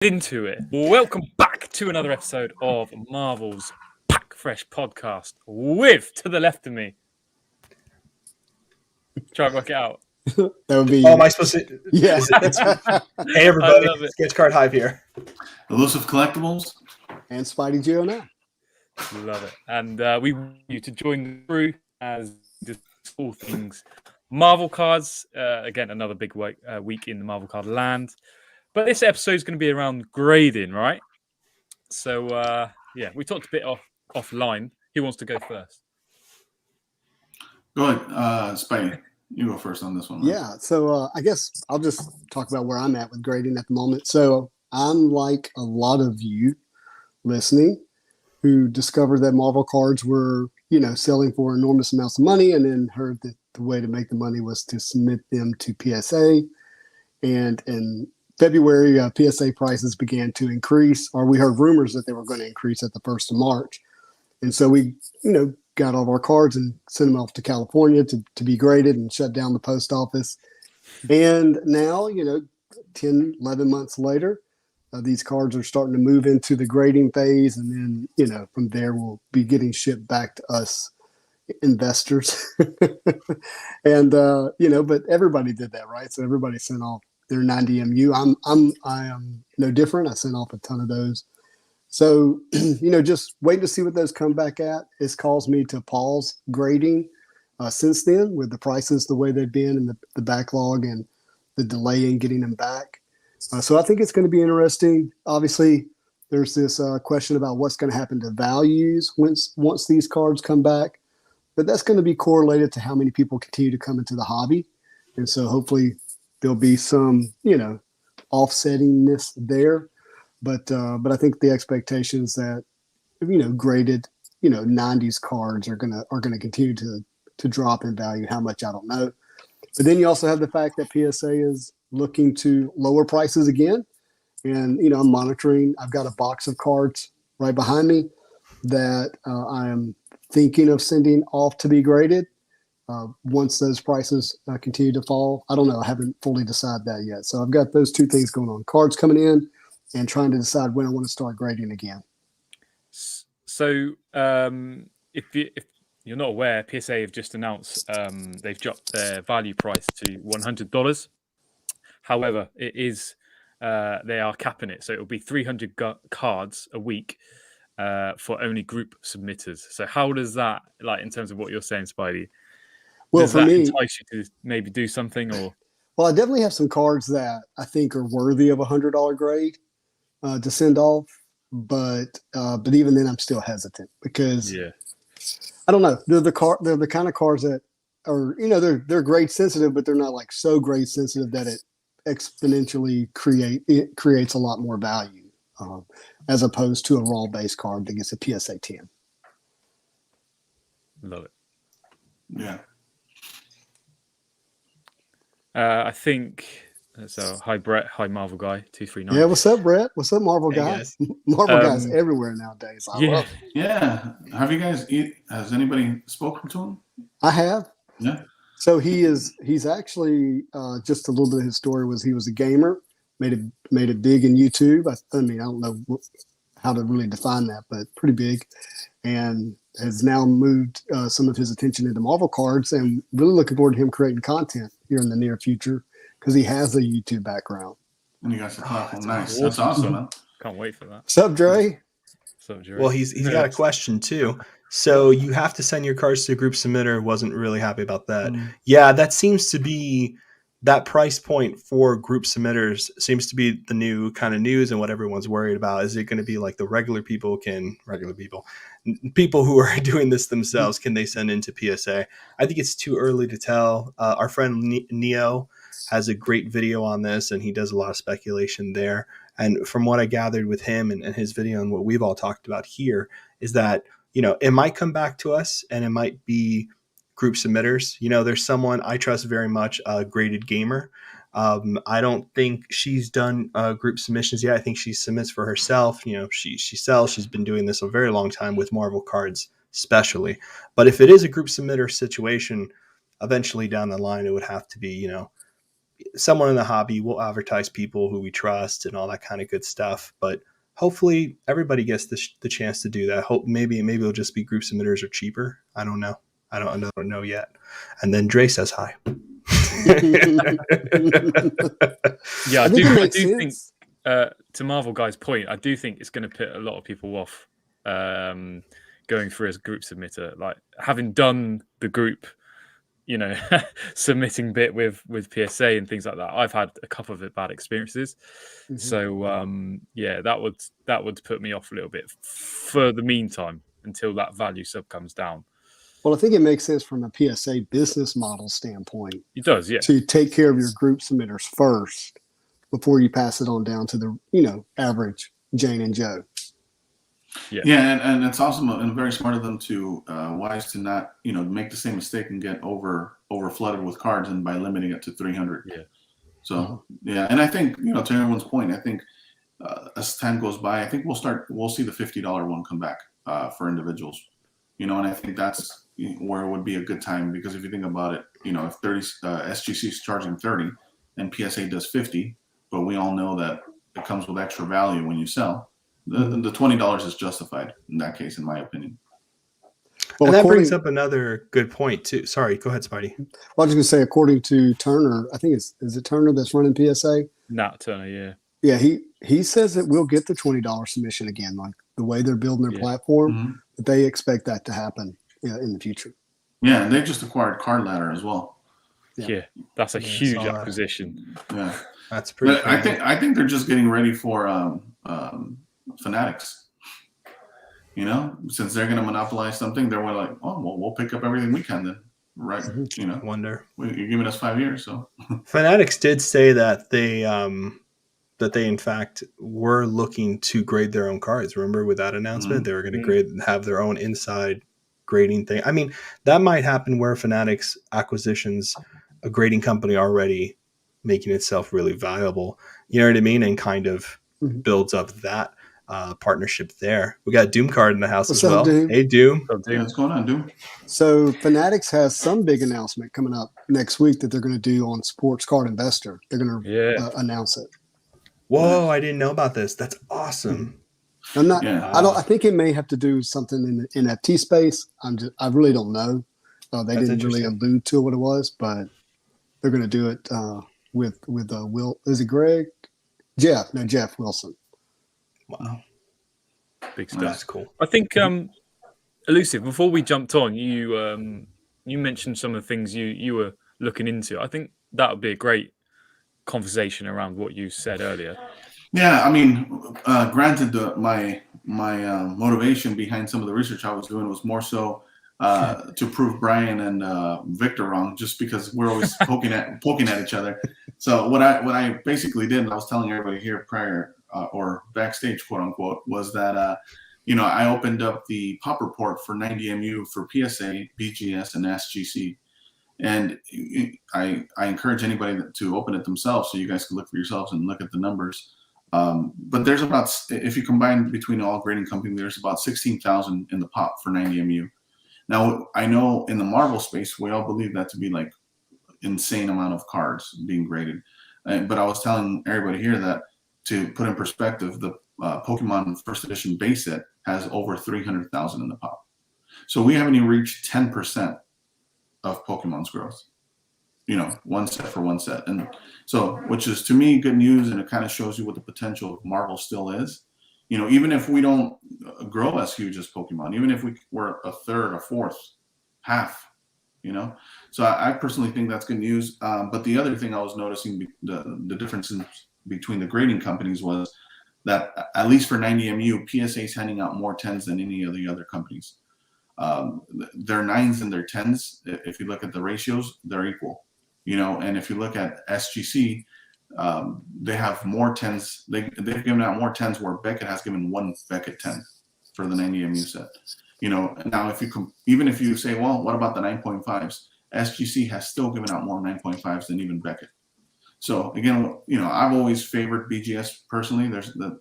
Into it. Welcome back to another episode of Marvel's Pack Fresh podcast with, to the left of me, try and work it out. That would be. Oh, am I supposed to? Yeah. Hey, everybody. I love it. Sketch Card Hive here. Elusive Collectibles. And Spidey Geo now. Love it. And we want you to join the crew as all things Marvel cards. Again, another big week in the Marvel card land. But this episode is going to be around grading, right? So, we talked a bit offline. Who wants to go first? Go ahead, Spidey. You go first on this one. Yeah, so I guess I'll just talk about where I'm at with grading at the moment. So I'm like a lot of you listening who discovered that Marvel cards were, selling for enormous amounts of money, and then heard that the way to make the money was to submit them to PSA. And in February, PSA prices began to increase, or we heard rumors that they were going to increase at the 1st of March. And so we, got all of our cards and sent them off to California to be graded and shut down the post office. And now, 10, 11 months later, these cards are starting to move into the grading phase. And then, from there, we'll be getting shipped back to us investors. And, but everybody did that, right? So everybody sent off their 90MU. I am no different. I sent off a ton of those. So, just waiting to see what those come back at. It's caused me to pause grading since then with the prices the way they've been and the backlog and the delay in getting them back. So I think it's going to be interesting. Obviously, there's this question about what's going to happen to values once these cards come back. But that's going to be correlated to how many people continue to come into the hobby. And so hopefully there'll be some, offsettingness there. But I think the expectation is that, graded, 90s cards are gonna continue to drop in value. How much, I don't know. But then you also have the fact that PSA is looking to lower prices again. And, I'm monitoring. I've got a box of cards right behind me that I'm thinking of sending off to be graded once those prices continue to fall. I don't know. I haven't fully decided that yet. So I've got those two things going on. Cards coming in and trying to decide when I want to start grading again. So if you're not aware, PSA have just announced they've dropped their value price to $100. However, it is they are capping it. So it'll be 300 cards a week for only group submitters. So how does that, like in terms of what you're saying, Spidey, well, does for that me, entice you to maybe do something? Or well, I definitely have some cards that I think are worthy of $100 grade to send off, but even then, I'm still hesitant because I don't know. They're the kind of cards that are they're grade sensitive, but they're not like so grade sensitive that it exponentially creates a lot more value as opposed to a raw base card that gets a PSA 10. Love it. Yeah. I think so. Hi, Brett. Hi, Marvel Guy 239. Yeah, what's up, Brett? What's up, Marvel Guy? Guys. Marvel Guy's everywhere nowadays. I love it. Yeah. Have you guys? Has anybody spoken to him? I have. Yeah. So he's actually just a little bit of his story was he was a gamer, made it big in YouTube. I mean, I don't know how to really define that, but pretty big, and has now moved some of his attention into Marvel cards, and really looking forward to him creating content here in the near future because he has a YouTube background. And you guys are thoughtful. Nice. awesome. That's awesome, man. Can't wait for that. What's up, Dre? Well, he's got a question too. So you have to send your cards to a group submitter. Wasn't really happy about that. Yeah, that seems to be that price point for group submitters seems to be the new kind of news and what everyone's worried about. Is it going to be like the people who are doing this themselves, can they send into PSA? I think it's too early to tell. Our friend Neo has a great video on this, and he does a lot of speculation there. And from what I gathered with him and his video and what we've all talked about here is that, it might come back to us and it might be group submitters. There's someone I trust very much, Graded Gamer. I don't think she's done group submissions yet. I think she submits for herself. She sells. She's been doing this a very long time with Marvel cards, especially. But if it is a group submitter situation, eventually down the line, it would have to be, someone in the hobby, we'll advertise people who we trust and all that kind of good stuff. But hopefully everybody gets the chance to do that. Hope maybe it'll just be group submitters are cheaper. I don't know. I don't know yet. And then Dre says hi. Yeah, I think it makes think sense. to Marvel Guy's point, I do think it's going to put a lot of people off going through as a group submitter. Like having done the group, submitting bit with PSA and things like that, I've had a couple of bad experiences. Mm-hmm. So that would put me off a little bit for the meantime until that value sub comes down. Well, I think it makes sense from a PSA business model standpoint. It does, yeah. To take care of your group submitters first before you pass it on down to the average Jane and Joe. Yeah, and it's also very smart of them to wise to not make the same mistake and get over flooded with cards, and by limiting it to 300. Yeah. So and I think to everyone's point, I think as time goes by, I think we'll see the $50 one come back for individuals. And I think that's where it would be a good time, because if you think about it, if 30 SGC is charging 30 and PSA does 50, but we all know that it comes with extra value when you sell. The $20 is justified in that case, in my opinion. Well, and that brings up another good point too. Sorry, go ahead, Spidey. Well, I was going to say, according to Turner, I think is it Turner that's running PSA? Nat Turner, yeah. Yeah, he says that we'll get the $20 submission again, like the way they're building their platform. That they expect that to happen in the future. Yeah, and they just acquired Card Ladder as well. Yeah, that's a huge acquisition. Yeah, that's pretty. But I think they're just getting ready for Fanatics. Since they're going to monopolize something, they're like, oh, well, we'll pick up everything we can then, right? Wonder. You're giving us 5 years, so. Fanatics did say that they in fact were looking to grade their own cards. Remember with that announcement, they were going to have their own inside grading thing. I mean, that might happen where Fanatics acquisitions a grading company already making itself really valuable. You know what I mean? And kind of builds up that partnership there. We got Doom Card in the house as well. Doom? Hey, Doom. Yeah, what's going on, Doom? So Fanatics has some big announcement coming up next week that they're going to do on Sports Card Investor. They're going to announce it. Whoa, I didn't know about this. That's awesome. I'm not. Yeah. I think it may have to do something in the NFT space. I really don't know. They didn't really allude to what it was, but they're going to do it with Will. Is it Greg? Jeff? No, Jeff Wilson. Wow, big stuff. That's cool. I think Elusive. Before we jumped on, you mentioned some of the things you were looking into. I think that would be a great conversation around what you said earlier. Yeah, I mean, granted, my motivation behind some of the research I was doing was more so to prove Brian and Victor wrong, just because we're always poking at each other. So what I basically did, and I was telling everybody here prior or backstage, quote unquote, was that I opened up the pop report for 90MU for PSA, BGS, and SGC. And I encourage anybody to open it themselves so you guys can look for yourselves and look at the numbers. But there's about, if you combine between all grading companies, there's about 16,000 in the pop for 90MU. Now, I know in the Marvel space, we all believe that to be like insane amount of cards being graded. But I was telling everybody here that to put in perspective, the Pokemon First Edition base set has over 300,000 in the pop. So we haven't even reached 10% of Pokemon's growth, one set for one set. And so, which is to me good news, and it kind of shows you what the potential of Marvel still is. Even if we don't grow as huge as Pokemon, even if we were a third, a fourth, half, So I personally think that's good news. But the other thing I was noticing, the differences between the grading companies was that at least for 90MU, PSA is handing out more 10s than any of the other companies. Their 9s and their 10s, if you look at the ratios, they're equal, and if you look at SGC, they have more 10s. They've given out more 10s where Beckett has given one Beckett 10 for the 90MU set. Now even if you say, well, what about the 9.5s? SGC has still given out more 9.5s than even Beckett. So again, I've always favored BGS personally.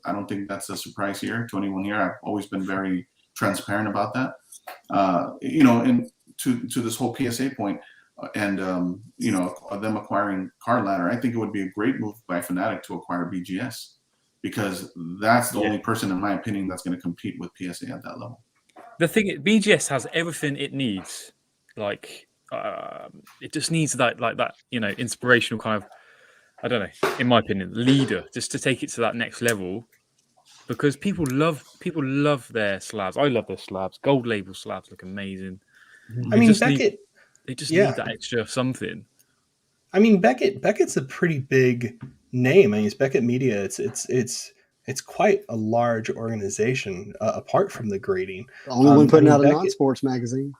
I don't think that's a surprise here. 21 here, I've always been very transparent about that. And to this whole PSA point, and them acquiring Card Ladder, I think it would be a great move by Fnatic to acquire BGS, because that's the only person, in my opinion, that's going to compete with PSA at that level. The thing, BGS has everything it needs. Like, it just needs that inspirational kind of, I don't know, in my opinion, leader, just to take it to that next level. Because people love their slabs. I love their slabs. Gold label slabs look amazing. I mean, Beckett. They just need that extra something. I mean, Beckett's a pretty big name. I mean, it's Beckett Media. It's quite a large organization apart from the grading. The only one putting out a non-sports magazine.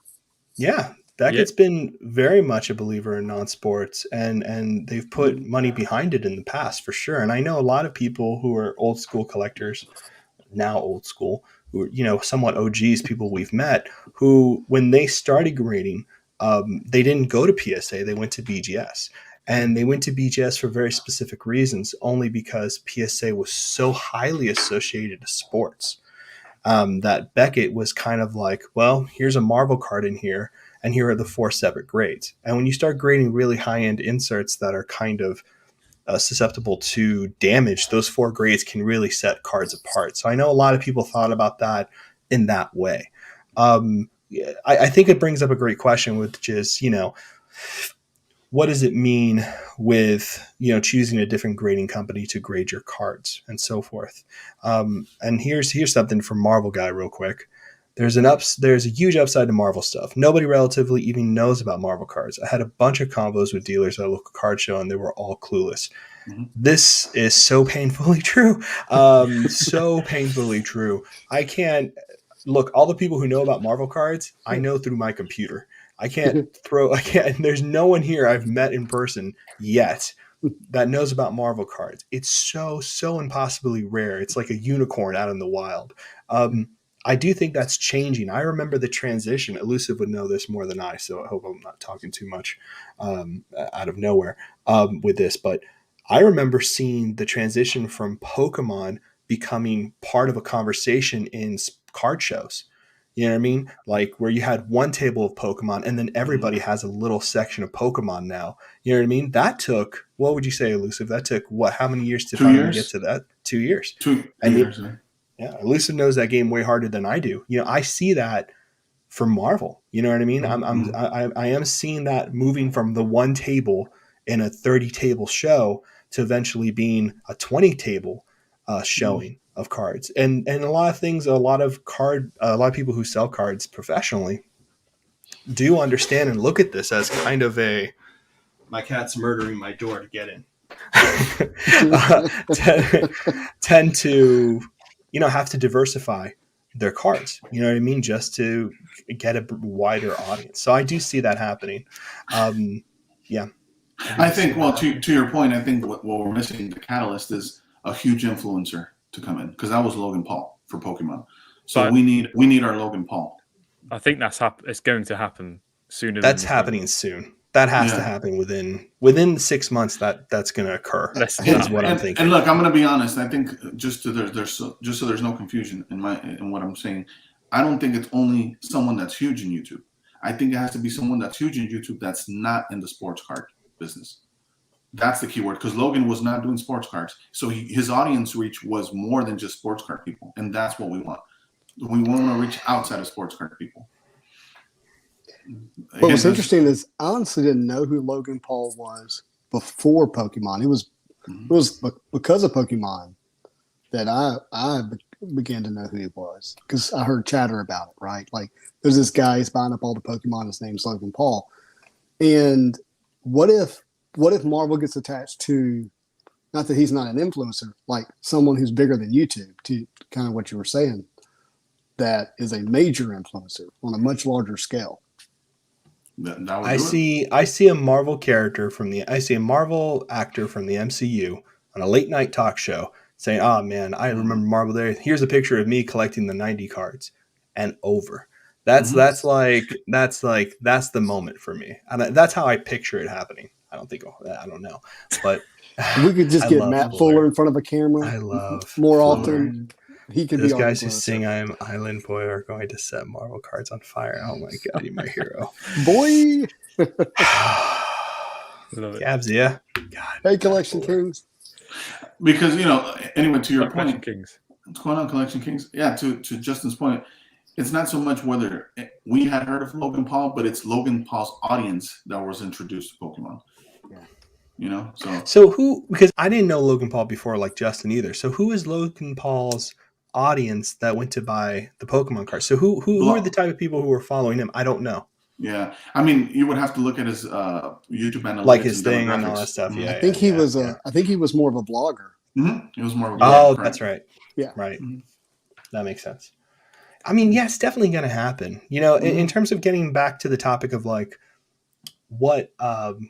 Yeah, Beckett's been very much a believer in non-sports, and they've put money behind it in the past for sure. And I know a lot of people who are old school collectors, now old school, who are, somewhat OGs, people we've met, who when they started grading, they didn't go to PSA, they went to BGS. And they went to BGS for very specific reasons, only because PSA was so highly associated to sports that Beckett was kind of like, well, here's a Marvel card in here, and here are the 4 separate grades. And when you start grading really high-end inserts that are kind of susceptible to damage, those 4 grades can really set cards apart. So I know a lot of people thought about that in that way. I think it brings up a great question, which is, what does it mean with, choosing a different grading company to grade your cards and so forth? And here's something from Marvel Guy real quick. There's a huge upside to Marvel stuff. Nobody relatively even knows about Marvel cards. I had a bunch of combos with dealers at a local card show, and they were all clueless. Mm-hmm. This is so painfully true. So painfully true. I can't look, all the people who know about Marvel cards, I know through my computer. There's no one here I've met in person yet that knows about Marvel cards. It's so impossibly rare. It's like a unicorn out in the wild. I do think that's changing. I remember the transition. Elusive would know this more than I, so I hope I'm not talking too much out of nowhere with this. But I remember seeing the transition from Pokemon becoming part of a conversation in card shows. You know what I mean? Like where you had one table of Pokemon and then everybody has a little section of Pokemon now. You know what I mean? That took, what would you say, Elusive? That took what? How many years to finally get to that? 2 years. 2 years. Yeah, Elusive knows that game way harder than I do. I see that for Marvel. You know what I mean? I am seeing that moving from the one table in a 30 table show to eventually being a 20 table showing of cards, and a lot of things. A lot of people who sell cards professionally do understand and look at this as kind of my cat's murdering my door to get in. tend to have to diversify their cards. You know what I mean, just to get a wider audience. So I do see that happening. Yeah, I think. Well, to your point, I think what we're missing, the catalyst, is a huge influencer to come in, because that was Logan Paul for Pokemon. So but we need our Logan Paul. I think it's going to happen sooner. That's happening soon. That has to happen within 6 months. That's going to occur. That's what I'm thinking. And look, I'm going to be honest. I think just so there's no confusion in what I'm saying, I don't think it's only someone that's huge in YouTube. I think it has to be someone that's huge in YouTube that's not in the sports card business. That's the key word, because Logan was not doing sports cards. So his audience reach was more than just sports card people. And that's what we want. We want to reach outside of sports card people. What was interesting is I honestly didn't know who Logan Paul was before Pokemon. It was because of Pokemon that I began to know who he was, because I heard chatter about it, right? Like, there's this guy, he's buying up all the Pokemon, his name's Logan Paul. And what if Marvel gets attached to, not that he's not an influencer, like someone who's bigger than YouTube, to kind of what you were saying, that is a major influencer on a much larger scale. I see a Marvel actor from the MCU on a late night talk show saying, "Oh man, I remember Marvel there. Here's a picture of me collecting the 90 cards," and over. That's the moment for me, and that's how I picture it happening. I don't know, but we could just get Matt Fuller in front of a camera. I love more Fuller. Often. He could Those be guys who sing "I Am Island Boy" are going to set Marvel cards on fire. Oh my god, you're my hero, boy! Love it. Gabs, yeah. God, Hey, Collection Kings. Because anyway, to your Like Collection point, Kings. what's going on, Collection Kings? Yeah, to Justin's point, it's not so much whether we had heard of Logan Paul, but it's Logan Paul's audience that was introduced to Pokemon. Yeah. So who? Because I didn't know Logan Paul before, like Justin either. So who is Logan Paul's audience that went to buy the Pokemon cards? So who are the type of people who are following him? I don't know. Yeah, I mean, you would have to look at his YouTube analytics, Like his and thing and all demographics. that stuff. Mhm. Yeah, I think he was I think he was more of a blogger. It was more of a Oh, correct. that's right. Yeah. Right. Mhm. That makes sense. I mean, yeah, it's definitely going to happen. In terms of getting back to the topic of like, what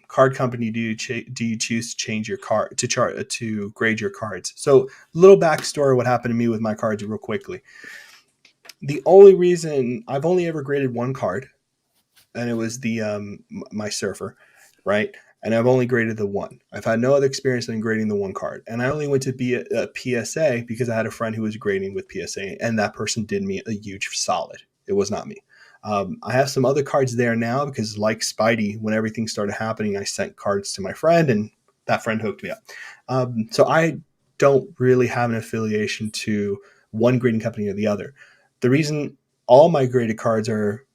card company do you choose to change your card to grade your cards? So, little backstory: what happened to me with my cards, real quickly. The only reason I've only ever graded one card, and it was the my Surfer, right? And I've only graded the one. I've had no other experience than grading the one card. And I only went to be a PSA because I had a friend who was grading with PSA, and that person did me a huge solid. It was not me. I have some other cards there now because, like Spidey, when everything started happening, I sent cards to my friend, and that friend hooked me up. So I don't really have an affiliation to one grading company or the other. The reason all my graded cards are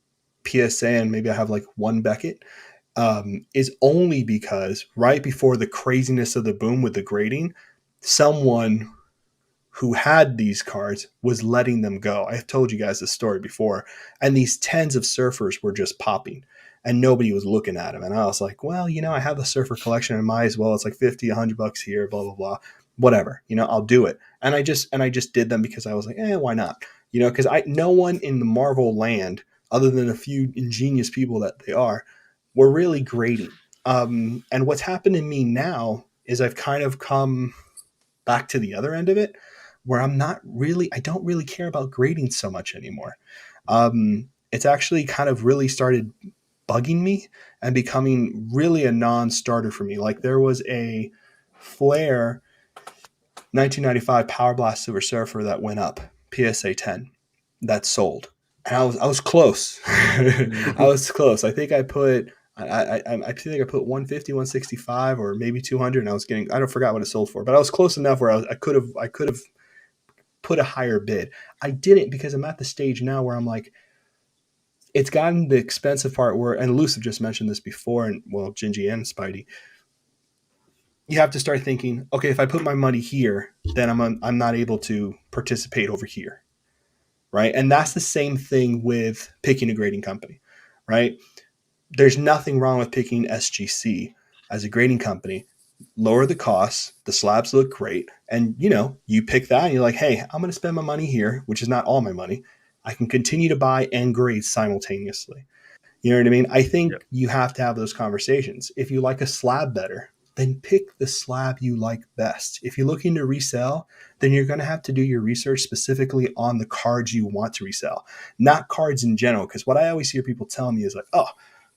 PSA and maybe I have like one Beckett is only because right before the craziness of the boom with the grading, someone who had these cards was letting them go. I've told you guys this story before, and these tens of Surfers were just popping and nobody was looking at them. And I was like, well, I have the Surfer collection and might as well. It's like 50, $100 here, blah, blah, blah, whatever, I'll do it. And I just did them because I was like, why not? Because no one in the Marvel land, other than a few ingenious people that they are, were really grading. And what's happened to me now is I've kind of come back to the other end of it, where I don't really care about grading so much anymore. It's actually kind of really started bugging me and becoming really a non-starter for me. Like there was a Flare 1995 Power Blast Silver Surfer that went up, PSA 10, that sold. And I was close. I was close. I think I put 150, 165, or maybe 200, and I don't forgot what it sold for, but I was close enough where I could have put a higher bid. I didn't because I'm at the stage now where I'm like, it's gotten the expensive part where, and Elusive just mentioned this before, and well, Gingy and Spidey, you have to start thinking, okay, if I put my money here, then I'm not able to participate over here, right? And that's the same thing with picking a grading company, right? There's nothing wrong with picking SGC as a grading company. Lower the costs, the slabs look great, and you pick that and you're like, hey, I'm going to spend my money here, which is not all my money. I can continue to buy and grade simultaneously. You know what I mean? I think you have to have those conversations. If you like a slab better, then pick the slab you like best. If you're looking to resell, then you're going to have to do your research specifically on the cards you want to resell, not cards in general. Because what I always hear people tell me is like, oh,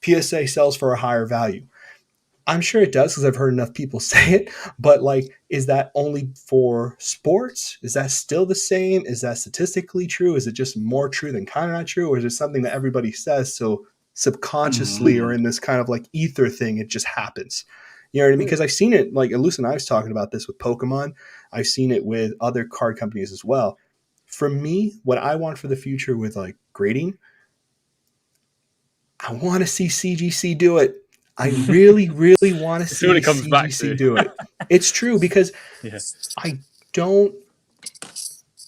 PSA sells for a higher value. I'm sure it does because I've heard enough people say it, but like, is that only for sports? Is that still the same? Is that statistically true? Is it just more true than kind of not true? Or is it something that everybody says so subconsciously or in this kind of like ether thing, it just happens? You know what I mean? Because I've seen it, like Luce and I was talking about this with Pokemon. I've seen it with other card companies as well. For me, what I want for the future with like grading, I want to see CGC do it. I really, really want to see CGC do it. It's true because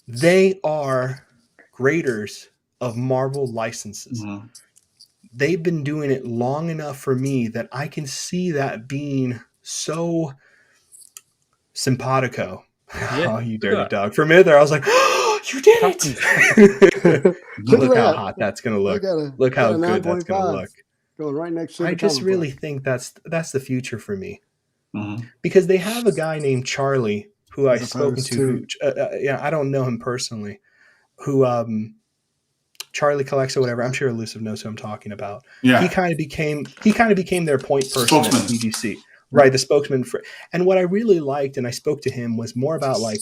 they are graders of Marvel licenses. Mm-hmm. They've been doing it long enough for me that I can see that being so simpatico. Yeah, oh, you dirty dog. For a minute there, I was like, oh, you did it. Look how hot that's going to look. Look how good that's going to look. Going right next to I just really think that's the future for me. Mm-hmm. Because they have a guy named Charlie who I've spoken to. I don't know him personally. Who Charlie collects or whatever. I'm sure Elusive knows who I'm talking about. Yeah. He kind of became their point person at BGC. Right, the spokesman for. And what I really liked, and I spoke to him, was more about like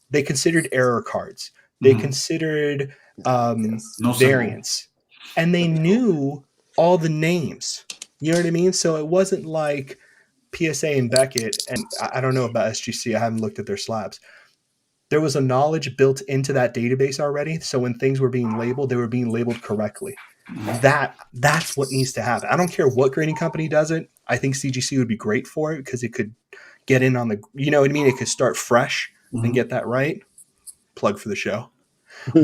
they considered error cards. They considered variants. And they knew all the names. You know what I mean? So it wasn't like PSA and Beckett, and I don't know about SGC. I haven't looked at their slabs. There was a knowledge built into that database already. So when things were being labeled, they were being labeled correctly. That's what needs to happen. I don't care what grading company does it. I think CGC would be great for it because it could get in on the, you know what I mean? It could start fresh and get that right. Plug for the show.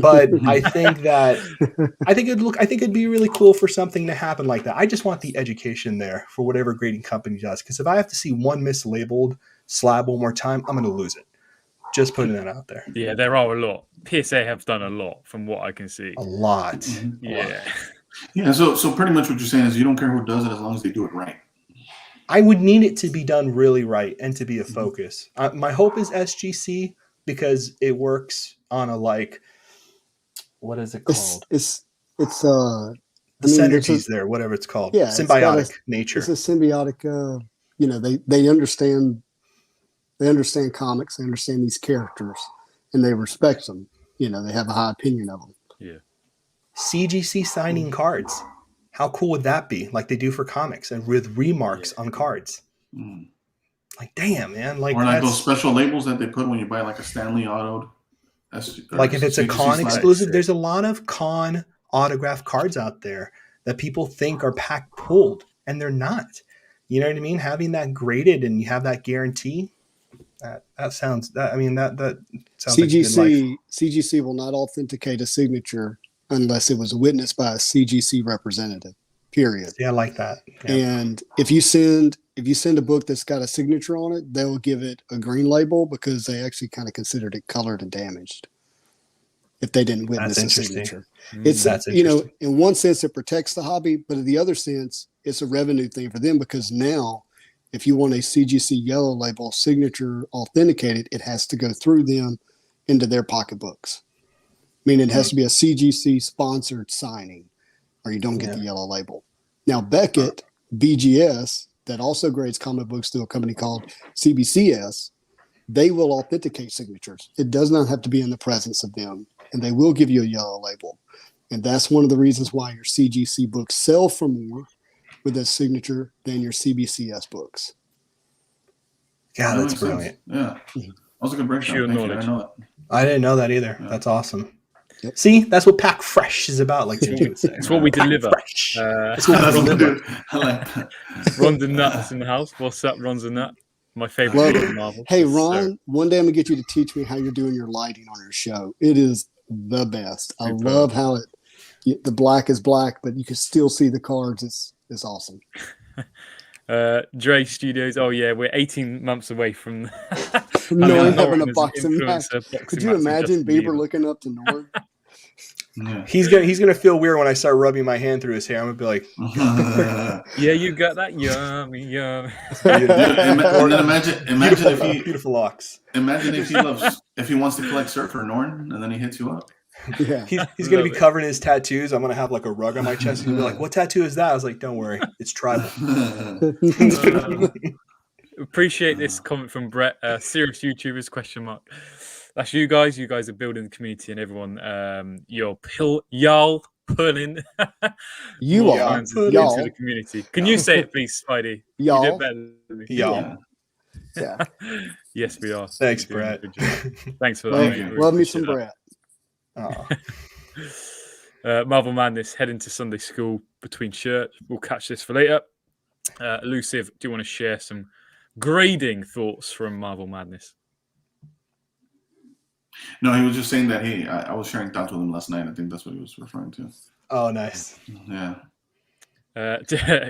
But I think it'd be really cool for something to happen like that. I just want the education there for whatever grading company does. Because if I have to see one mislabeled slab one more time, I'm going to lose it. Just putting that out there. Yeah, there are a lot. PSA have done a lot from what I can see. A lot. Yeah. Yeah. So pretty much what you're saying is you don't care who does it as long as they do it right. I would need it to be done really right and to be a focus. My hope is SGC because it works on a like, what is it called? It's the synergies there, whatever it's called. Yeah, symbiotic nature. It's a symbiotic. You know, they understand. They understand comics. They understand these characters, and they respect them. You know, they have a high opinion of them. Yeah. CGC signing cards. How cool would that be? Like they do for comics and with remarks on cards. Like, damn, man. Like, or like those special labels that they put when you buy like a Stanley Auto. Like if it's a con exclusive, there's a lot of con autograph cards out there that people think are pack pulled, and they're not. You know what I mean? Having that graded and you have that guarantee. That sounds CGC like CGC will not authenticate a signature unless it was witnessed by a CGC representative. Period. Yeah, I like that. Yeah. And if you send a book that's got a signature on it, they will give it a green label because they actually kind of considered it colored and damaged. If they didn't witness a signature, that's you know, in one sense it protects the hobby, but in the other sense it's a revenue thing for them because now, if you want a CGC yellow label signature authenticated, it has to go through them into their pocketbooks. Meaning it has to be a CGC sponsored signing or you don't get the yellow label. Now, Beckett, BGS, that also grades comic books through a company called CBCS, they will authenticate signatures. It does not have to be in the presence of them, and they will give you a yellow label. And that's one of the reasons why your CGC books sell for more with a signature than your CBCS books. Yeah, that's brilliant. Yeah. That was a good breakdown. Thank you. I didn't know that either. Yeah. That's awesome. Yep. See, that's what Pack Fresh is about, like Gingy would say. It's what we deliver. That's what we deliver. I like that. Ron's a nut in the house. What's up, Ron's a nut? My favorite thing in Marvel. Hey, Ron, one day I'm going to get you to teach me how you're doing your lighting on your show. It is the best. I love how the black is black, but you can still see the cards. It's awesome. Dre Studios. Oh yeah, we're 18 months away from Norm having a boxing match. Could you imagine Bieber looking up to Norm? Yeah. He's gonna feel weird when I start rubbing my hand through his hair. I'm gonna be like, yeah, you got that yummy. Imagine if he beautiful locks. Imagine if he wants to collect Surfer Norn and then he hits you up. Yeah, he's gonna be covered in his tattoos. I'm gonna have like a rug on my chest. He's gonna be like, "What tattoo is that?" I was like, "Don't worry, it's tribal." Appreciate this comment from Brett. Serious YouTubers ? That's you guys. You guys are building the community, and everyone. Y'all pulling. Y'all into the community. Can you say it, please, Spidey? Y'all. You did better than me. Y'all. Yeah. Yes, we are. Thanks, Brett. Thanks for that. Love me some Brett. Marvel Madness heading to Sunday school between church. We'll catch this for later. Elusive, do you want to share some grading thoughts from Marvel Madness? No, he was just saying that I was sharing thoughts with him last night. I think that's what he was referring to. Oh, nice. Yeah.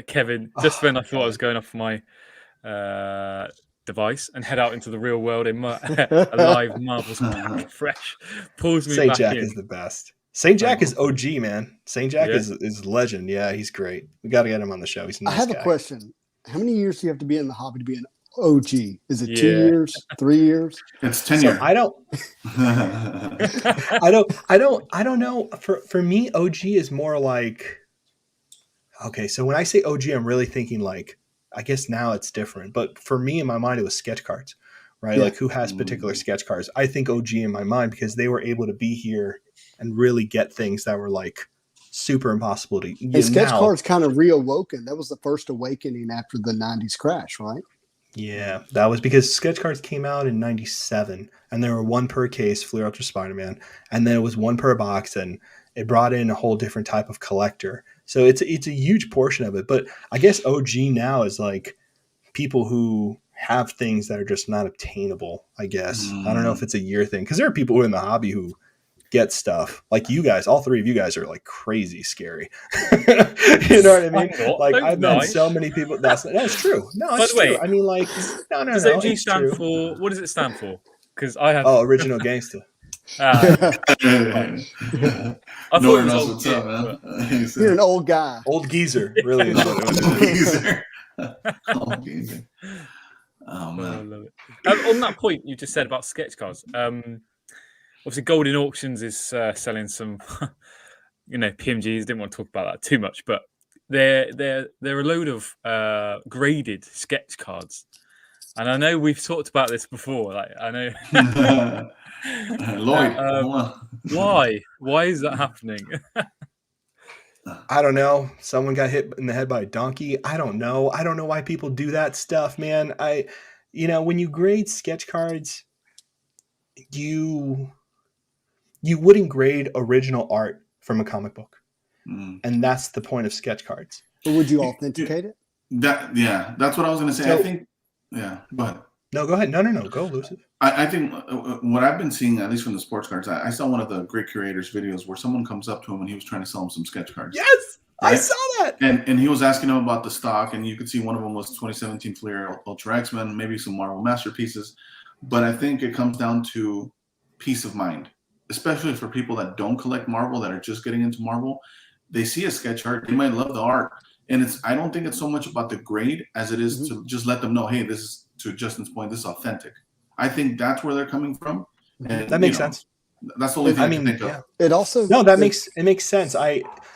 Kevin, just when I thought I was going off my device and head out into the real world in a live Marvel's Pack Fresh, pulls me Saint back Jack in. is the best. Saint Jack is OG, man. Saint Jack is legend. Yeah, he's great. We got to get him on the show. He's a nice I have guy. a question. How many years do you have to be in the hobby to be an OG? Is it 2 years, 3 years? It's tenure. So I don't know. For me, OG is more like, okay, so when I say OG, I'm really thinking like, I guess now it's different, but for me in my mind, it was sketch cards, right? Yeah. Like who has particular sketch cards? I think OG in my mind because they were able to be here and really get things that were like super impossible to. And sketch Now, cards kind of reawoken. That was the first awakening after the '90s crash, right? yeah, that was because sketch cards came out in '97, and there were one per case, Fleer Ultra Spider-Man, and then it was one per box, and it brought in a whole different type of collector. So it's a huge portion of it. But I guess OG now is like people who have things that are just not obtainable. I guess I don't know if it's a year thing because there are people who are in the hobby who get stuff like you guys. All three of you guys are like crazy scary. You know what I mean? Like I've met so many people. That's true. No, it's true. I mean, like no. Does OG stand for? What does it stand for? Because I have original gangster. I thought Nor it was knows old what's up, man. You're an old guy. Old geezer, really. Is what it was. Old geezer. Old geezer. Oh man. I love it. On that point you just said about sketch cards, obviously Golden Auctions is selling some, PMGs. Didn't want to talk about that too much, but they're a load of graded sketch cards, and I know we've talked about this before. Like I know, Lloyd, hold on. Why is that happening? I don't know. Someone got hit in the head by a donkey. I don't know. I don't know why people do that stuff, man. When you grade sketch cards, you wouldn't grade original art from a comic book. And that's the point of sketch cards. But would you authenticate it? That's what I was going to say. I think, go ahead. No, go ahead. No, go, Lucifer. I think what I've been seeing, at least from the sports cards, I saw one of the Great Curators videos where someone comes up to him and he was trying to sell him some sketch cards. Yes, right? I saw that. And he was asking him about the stock, and you could see one of them was 2017 Fleer Ultra X-Men, maybe some Marvel Masterpieces. But I think it comes down to peace of mind, especially for people that don't collect Marvel, that are just getting into Marvel. They see a sketch art, they might love the art. And I don't think it's so much about the grade as it is to just let them know, hey, this is, to Justin's point, this is authentic. I think that's where they're coming from. And that makes sense. That's the only thing I can think of. It also makes sense.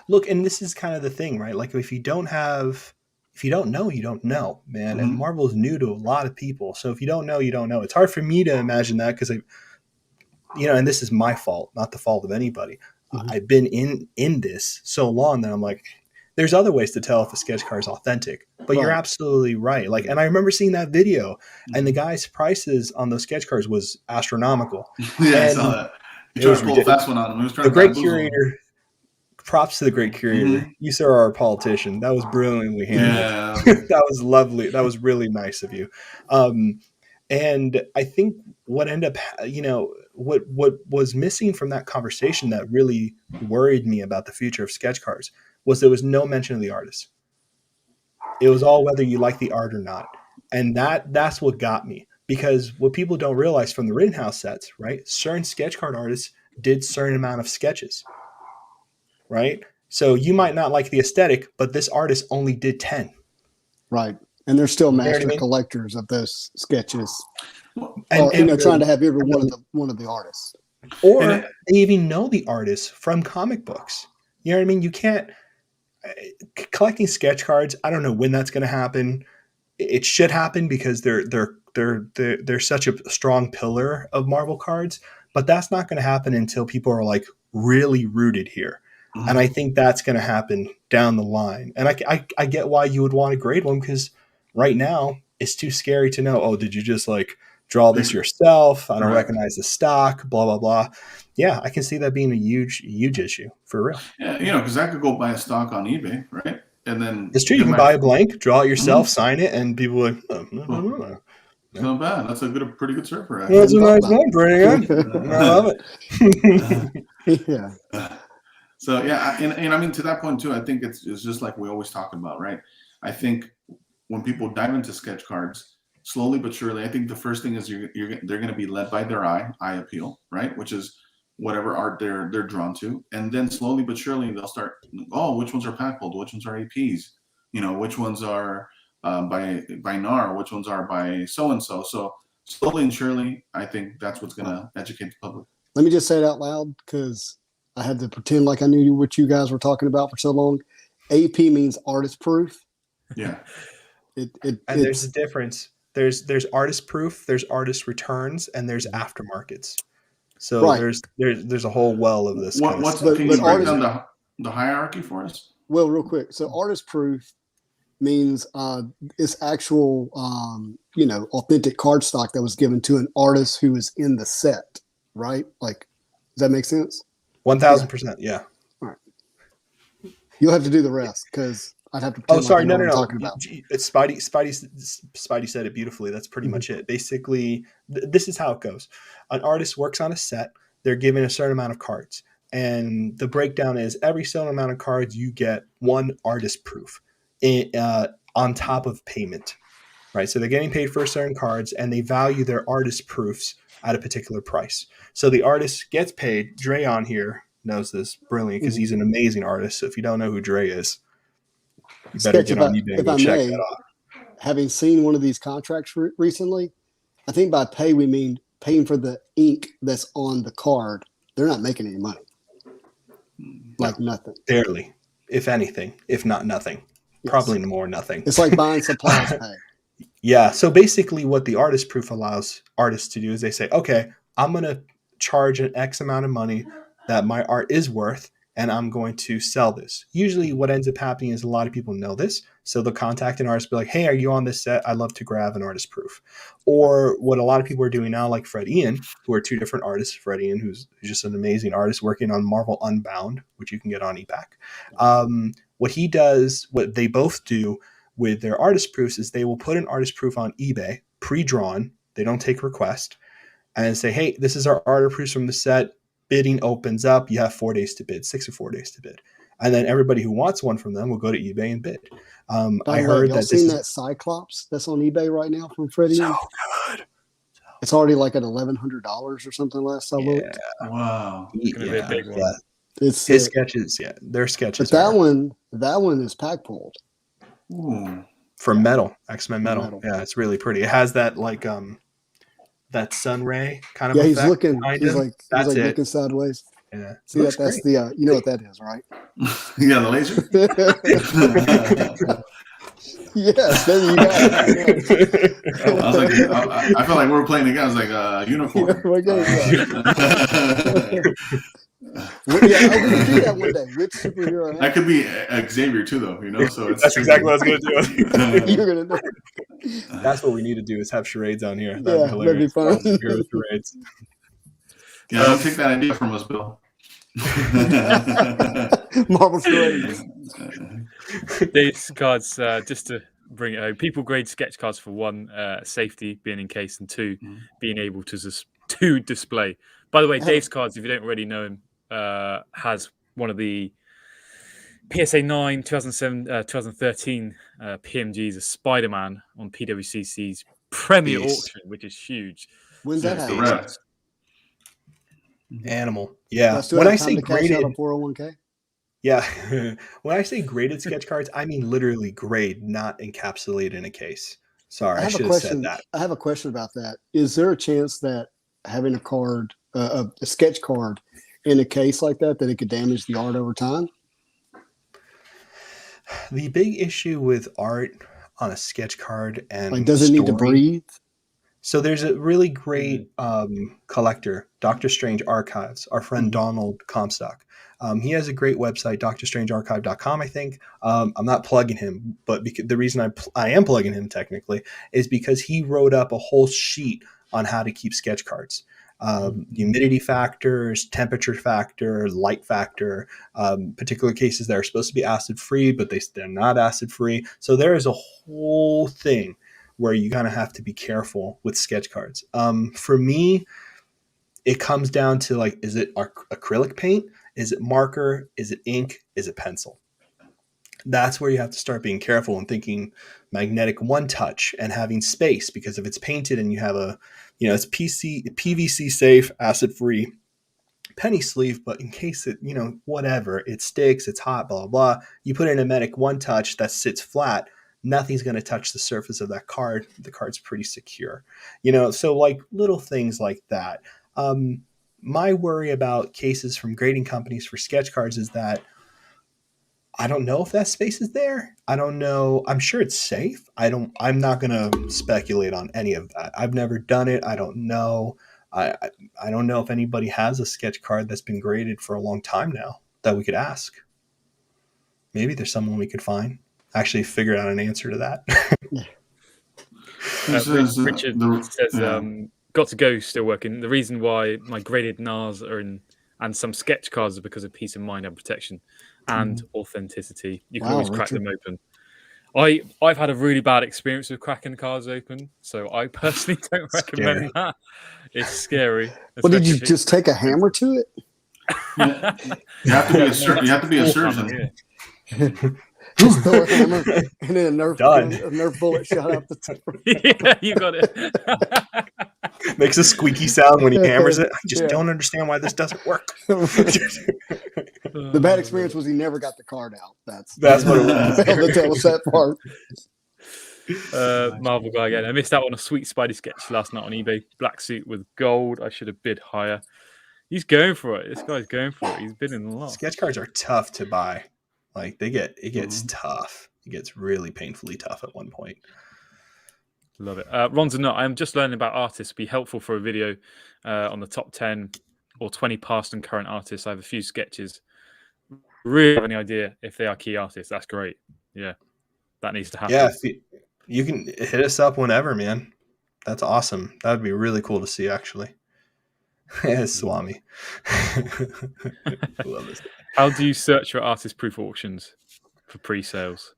Look, and this is kind of the thing, right? Like if you don't know, you don't know, man. And Marvel is new to a lot of people. So if you don't know, you don't know. It's hard for me to imagine that because and this is my fault, not the fault of anybody. I've been in this so long that I'm like, there's other ways to tell if a sketch card is authentic, but you're absolutely right. Like, and I remember seeing that video, and the guy's prices on those sketch cards was astronomical. I saw that. He tried to pull a fast one on him. He was trying the great curator. Props to the great curator. You sir are a politician. That was brilliantly handled. Yeah. That was lovely. That was really nice of you. And I think what ended up, what was missing from that conversation that really worried me about the future of sketch cards was there was no mention of the artist. It was all whether you like the art or not. And that's what got me. Because what people don't realize from the Rittenhouse sets, right? Certain sketch card artists did certain amount of sketches, right? So you might not like the aesthetic, but this artist only did 10. Right. And they're still master collectors of those sketches. And trying to have every one of the artists. Or they even know the artists from comic books. You know what I mean? You can't collecting sketch cards. I don't know when that's going to happen. It should happen because they're such a strong pillar of Marvel cards, but that's not going to happen until people are like really rooted here. And I think that's going to happen down the line. And I get why you would want to grade one because right now it's too scary to know, oh, did you just like draw this yourself? I don't recognize the stock, blah, blah, blah. Yeah, I can see that being a huge issue for real. Yeah, because I could go buy a stock on eBay, right? And then it's true. You can buy a blank, draw it yourself, sign it, and people are like, no. It's not bad. That's a pretty good surfer. That's a nice one, pretty good. I love it. Yeah. So yeah, and I mean to that point too, I think it's just like we always talk about, right? I think when people dive into sketch cards, slowly but surely, I think the first thing is they're going to be led by their eye appeal, right? Which is whatever art they're drawn to, and then slowly but surely they'll start. Oh, which ones are pack pulled? Which ones are APs? Which ones are by NAR? Which ones are by so and so? So slowly and surely, I think that's what's going to educate the public. Let me just say it out loud because I had to pretend like I knew what you guys were talking about for so long. AP means artist proof. Yeah. And there's a difference. There's artist proof, there's artist returns, and there's aftermarkets. So there's a whole well of this. Can you break down the hierarchy for us? Well, real quick. So artist proof means it's actual, authentic cardstock that was given to an artist who is in the set, right? Like, does that make sense? 1000%. Yeah. All right. You'll have to do the rest because I'd have to Oh, pretend sorry. like I know No. what I'm talking about. It's Spidey said it beautifully. That's pretty much it. Basically, this is how it goes. An artist works on a set. They're given a certain amount of cards. And the breakdown is every certain amount of cards, you get one artist proof on top of payment, right? So they're getting paid for certain cards and they value their artist proofs at a particular price. So the artist gets paid. Dre on here knows this brilliantly because he's an amazing artist. So if you don't know who Dre is, you better Sketch, get on eBay and go check that out. Having seen one of these contracts recently, I think by pay we mean paying for the ink that's on the card. They're not making any money. Like nothing. Barely, if anything, if not nothing. Yes. Probably more nothing. It's like buying supplies pay. Yeah. So basically what the artist proof allows artists to do is they say, okay, I'm going to charge an X amount of money that my art is worth, and I'm going to sell this. Usually what ends up happening is a lot of people know this. So they'll contact an artist, be like, hey, are you on this set? I'd love to grab an artist proof. Or what a lot of people are doing now, like Fred Ian, who are two different artists. Fred Ian, who's just an amazing artist working on Marvel Unbound, which you can get on eBay. What he does, what they both do with their artist proofs is they will put an artist proof on eBay, pre-drawn. They don't take request, and say, hey, this is our artist proofs from the set. Bidding opens up. You have 4 days to bid, 6 or 4 days to bid. And then everybody who wants one from them will go to eBay and bid. I heard that seen that Cyclops that's on eBay right now from Freddie? So good. It's already like at $1,100 or something last I looked. Wow. It's gonna be a big one. Yeah. It's His sketches, their sketches. But that one is pack pulled. From Metal, X-Men Metal. Yeah, it's really pretty. It has that like that sun ray kind of he's effect looking. behind He's him. like looking sideways. Yeah. See that's the you know what that is, right? You got the laser? Yes, there you go. I was like, I felt like we were playing again. I was like, unicorn. We can do that one day. Which superhero? That could be Xavier too, though. So it's That's exactly what I was going to do. You're gonna do. That's what we need to do is have charades on here. That'd be fun. Hero charades. Yeah, don't take that idea from us, Bill. Marvel charades. These cards, just to bring it home, people grade sketch cards for one, safety, being encased, and two, being able to display. By the way, Dave's cards, if you don't already know him, has one of the PSA 9 2007 2013 PMGs of Spider-Man on PWCC's premier auction, which is huge. When's that happen? Animal. Yeah. When I say graded 401k. Yeah. When I say graded sketch cards, I mean literally grade, not encapsulated in a case. Sorry, I should have said that. I have a question about that. Is there a chance that having a card, a sketch card in a case like that it could damage the art over time? The big issue with art on a sketch card and does it need to breathe? So there's a really great collector, Dr. Strange Archives, our friend Donald Comstock. He has a great website, drstrangearchive.com, I think. I'm not plugging him, but the reason I am plugging him technically is because he wrote up a whole sheet on how to keep sketch cards. Humidity factors, temperature factor, light factor, particular cases that are supposed to be acid-free, but they're not acid-free. So there is a whole thing where you kind of have to be careful with sketch cards. For me, it comes down to is it acrylic paint? Is it marker? Is it ink? Is it pencil? That's where you have to start being careful and thinking magnetic one touch and having space, because if it's painted and you have it's PVC safe, acid free, penny sleeve, but in case it, whatever, it sticks, it's hot, blah, blah, blah. You put in a magnetic one touch that sits flat, nothing's going to touch the surface of that card. The card's pretty secure, so little things like that. My worry about cases from grading companies for sketch cards is that I don't know if that space is there. I don't know. I'm sure it's safe. I'm not going to speculate on any of that. I've never done it. I don't know. I don't know if anybody has a sketch card that's been graded for a long time now that we could ask. maybe there's someone we could find actually figure out an answer to that. Richard says, got to go, still working. The reason why my graded NARs are in and some sketch cards are because of peace of mind and protection and authenticity. You can always crack them open. I've had a really bad experience with cracking cards open, so I personally don't recommend that. It's scary. Well, did you just take a hammer to it? You have to be a surgeon. Just throw a hammer and then a Nerf bullet shot out the top. Yeah, you got it. Makes a squeaky sound when he hammers it. I just don't understand why this doesn't work. The bad experience was he never got the card out. That's what it was. Failed to tell us that part. Marvel guy again. I missed out on a sweet Spidey sketch last night on eBay. Black suit with gold. I should have bid higher. He's going for it. This guy's going for it. He's bidding a lot. Sketch cards are tough to buy. Like it gets tough. It gets really painfully tough at one point. Love it. Ron's a nut. I'm just learning about artists. Be helpful for a video on the top 10 or 20 past and current artists. I have a few sketches. Really have any idea if they are key artists? That's great. Yeah, that needs to happen. Yeah, you can hit us up whenever, man. That's awesome. That would be really cool to see, actually. Swami. Love this. How do you search for artist proof auctions for pre-sales?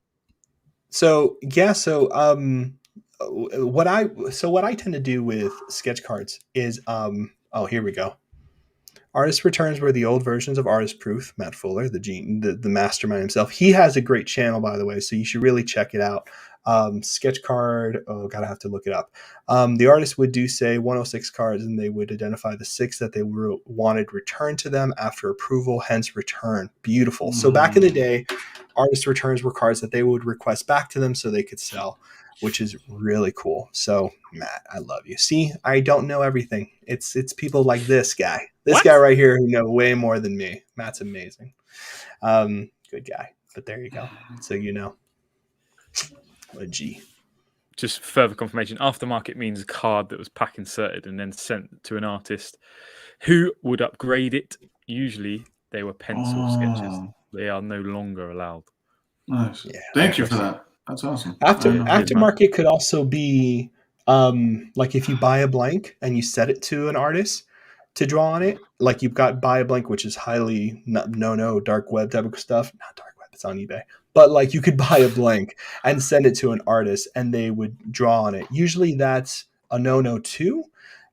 What I tend to do with sketch cards is here we go. Artist returns were the old versions of Artist Proof. Matt Fuller, the mastermind himself. He has a great channel, by the way, so you should really check it out. Sketch card. Oh, gotta have to look it up. The artist would do say 106 cards, and they would identify the 6 that they wanted returned to them after approval, hence return. Beautiful. So back in the day, artist returns were cards that they would request back to them so they could sell, which is really cool. So Matt, I love you. See, I don't know everything. It's people like this guy. This guy right here who know way more than me. Matt's amazing. Good guy. But there you go. So you know. A G. Just further confirmation. Aftermarket means a card that was pack inserted and then sent to an artist who would upgrade it. Usually they were pencil sketches. They are no longer allowed. Nice. Yeah, thank you for that. That's awesome. Aftermarket could also be like if you buy a blank and you set it to an artist to draw on it. Like you've got buy a blank, which is highly no dark web type of stuff. Not dark web, it's on eBay. But like you could buy a blank and send it to an artist and they would draw on it. Usually that's a no too,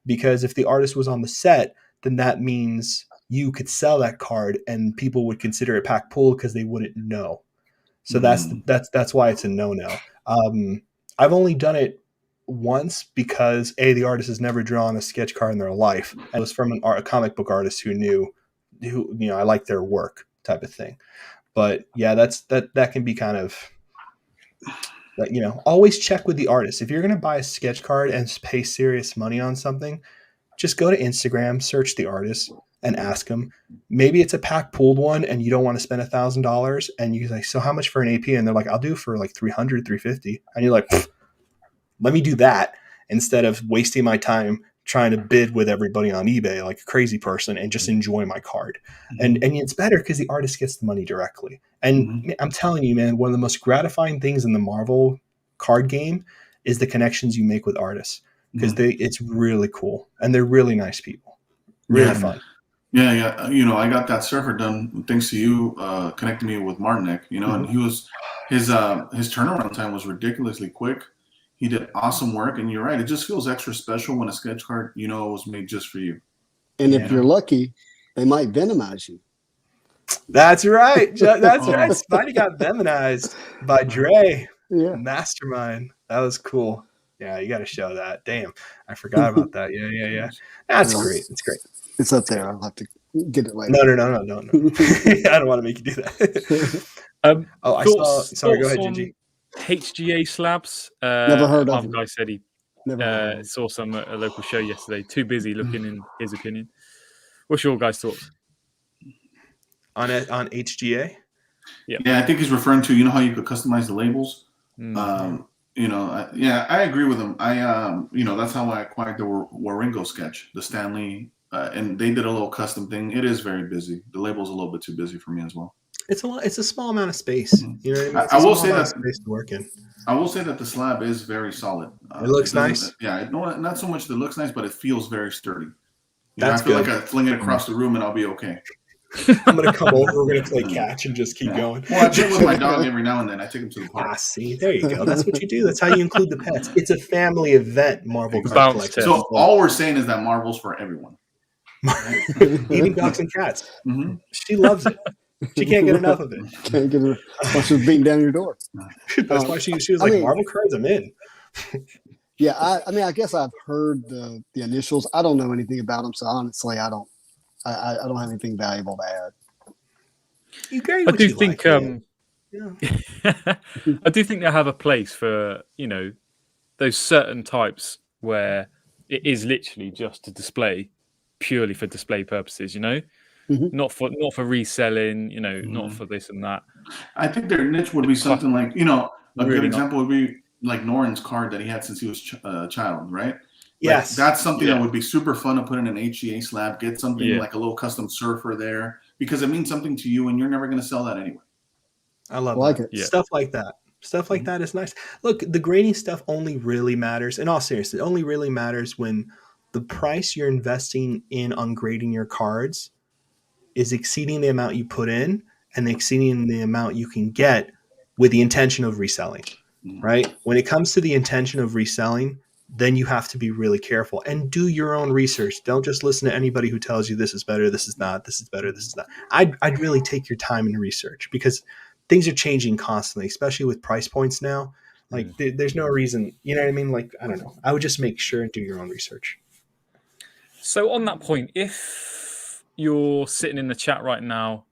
because if the artist was on the set, then that means you could sell that card and people would consider it pack pull because they wouldn't know. So that's why it's a no. I've only done it once because the artist has never drawn a sketch card in their life. And it was from a comic book artist who I like their work type of thing. But yeah, that can be kind of always check with the artist. If you're going to buy a sketch card and pay serious money on something, just go to Instagram, search the artist and ask them. Maybe it's a pack pooled one and you don't want to spend $1,000 and you say, so how much for an AP? And they're like, I'll do for like $300, $350. And you're like, let me do that instead of wasting my time trying to bid with everybody on eBay like a crazy person and just enjoy my card. And it's better because the artist gets the money directly. And I'm telling you, man, one of the most gratifying things in the Marvel card game is the connections you make with artists because it's really cool and they're really nice people. Really fun. Yeah. I got that surfer done thanks to you connecting me with Martinek, and his turnaround time was ridiculously quick. He did awesome work, and you're right. It just feels extra special when a sketch card, was made just for you. And if you're lucky, they might venomize you. That's right. That's right. Spidey got venomized by Dre. Yeah. Mastermind. That was cool. Yeah, you got to show that. Damn, I forgot about that. Yeah. That's great. It's great. It's up there. I'll have to get it later. No. I don't want to make you do that. I saw. Sorry, go ahead, Gingy. HGA slabs. Never heard of them. Guy said he saw some at a local show yesterday. Too busy looking, in his opinion. What's your guys' thoughts on HGA? Yeah, I think he's referring to how you could customize the labels. I agree with him. That's how I acquired the Waringo sketch, the Stanley, and they did a little custom thing. It is very busy. The label's a little bit too busy for me as well. It's a small amount of space. You know what I mean? It's I a will small say amount that of space to work in. I will say that the slab is very solid. It looks doesn't- nice. Yeah, not so much that it looks nice, but it feels very sturdy. That's I feel good. like I fling it across the room and I'll be okay. I'm gonna come over. We're gonna play catch and just keep going. Well, I play with my dog every now and then. I take him to the Ah, park. see, there you go. That's what you do. That's how you include the pets. It's a family event. Marvel card Bounce collection. test. So all we're saying is that Marvel's for everyone. Even dogs and cats. Mhm. She loves it. She can't get enough of it. Can't get it. While she was beating down your door. That's why she was I like, mean- Marvel cards, I'm in. Yeah, I mean, I guess I've heard the initials. I don't know anything about them, so honestly, I don't have anything valuable to add. You carry I what do you think like, man. Yeah. I do think they have a place for, you know, those certain types where it is literally just to display, purely for display purposes, you know, Mhm. not for reselling, you know, not Mhm. for this and that. I think their niche would be something like, a Really good not. example would be like Norin's card that he had since he was a child, right? Yes. That's something Yeah. that would be super fun to put in an HGA slab, get something Yeah. like a little custom surfer there because it means something to you and you're never going to sell that anyway. I love I like that. it. Yeah. Stuff like that. Stuff like that is nice. Look, the grading stuff only really matters, in all seriousness, it only really matters when the price you're investing in on grading your cards is exceeding the amount you put in and exceeding the amount you can get with the intention of reselling, right? When it comes to the intention of reselling, then you have to be really careful and do your own research. Don't just listen to anybody who tells you this is better, this is not, this is better, this is not. I'd really take your time and research because things are changing constantly, especially with price points now. Like there's no reason, you know what I mean? Like, I don't know. I would just make sure and do your own research. So on that point, if you're sitting in the chat right now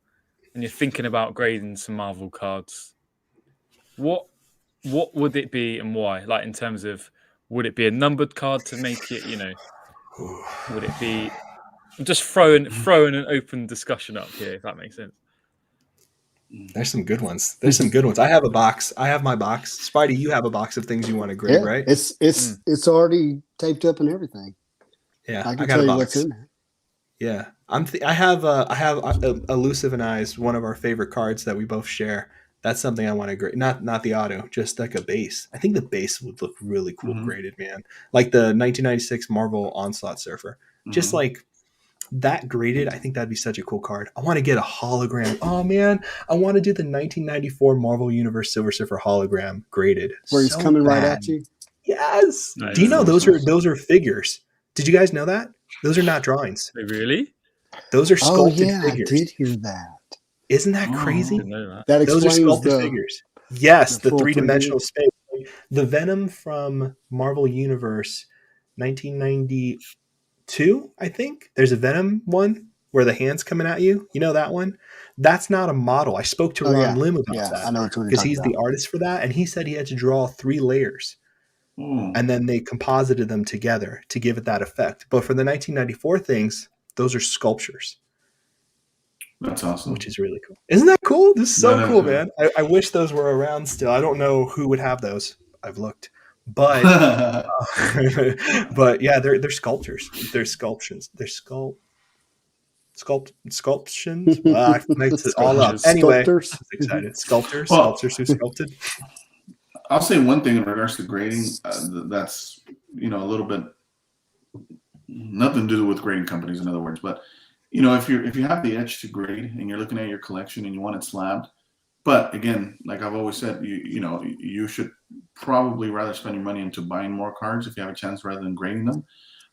and you're thinking about grading some Marvel cards, what would it be and why? Like in terms of, would it be a numbered card to make it, you know, would it be? I'm just throwing an open discussion up here, if that makes sense. There's some good ones. There's some good ones. I have a box. I have my box. Spidey, you have a box of things you want to grade, Yeah, right? it's already taped up and everything. Yeah, I can got tell a you box. what's in there. Yeah, I have Elusive and I's one of our favorite cards that we both share. That's something I want to grade. Not the auto, just like a base. I think the base would look really cool graded, man. Like the 1996 Marvel Onslaught Surfer. Just like that graded, I think that'd be such a cool card. I want to get a hologram. Oh man, I want to do the 1994 Marvel Universe Silver Surfer hologram graded. Where he's So coming right bad. at you. Yes. Nice. Do you know those are figures? Did you guys know that? Those are not drawings. Really? Those are Oh sculpted yeah, figures. I did hear that. Isn't that crazy? Didn't know that. That Those are explains sculpted the figures. Yes, the the full 3-dimensional space. The Venom from Marvel Universe 1992, I think. There's a Venom one where the hand's coming at you. You know that one? That's not a model. I spoke to Oh, Ron yeah. Lim about Yeah, that I know what you're because talking he's about. the artist for that, and he said he had to draw 3 layers. And then they composited them together to give it that effect. But for the 1994 things, those are sculptures. That's awesome. Which is really cool. Isn't that cool? This is so That is cool, cool. man. I wish those were around still. I don't know who would have those. I've looked. But but yeah, they're sculptures. They're sculptions. They're sculptions. I mixed it all up. Sculptures. Anyway, Sculptors. I'm excited. Sculptors, Well- sculptors who sculpted. I'll say one thing in regards to grading that's a little bit nothing to do with grading companies, in other words. But if you have the edge to grade and you're looking at your collection and you want it slabbed, but again, like I've always said, you should probably rather spend your money into buying more cards if you have a chance rather than grading them.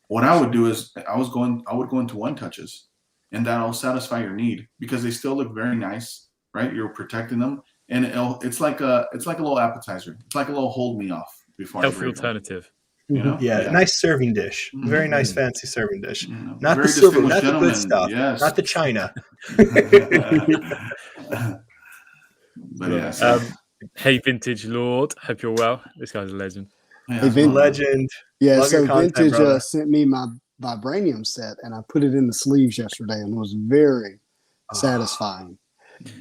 What I would do is I would go into one touches, and that'll satisfy your need because they still look very nice, right? You're protecting them. And it's like a little appetizer. It's like a little hold me off before I Healthy grade them, alternative. Yeah, nice serving dish. Very Mhm. nice, fancy serving dish. Not Very the silver, distinguished not the good gentleman, stuff. yes. Not the China. But yeah, so, Hey, Vintage Lord. Hope you're well. This guy's a legend. yeah, Hey, Vin- Legend. Yeah, Love your so content, Vintage brother. sent me my vibranium set, and I put it in the sleeves yesterday, and it was very satisfying.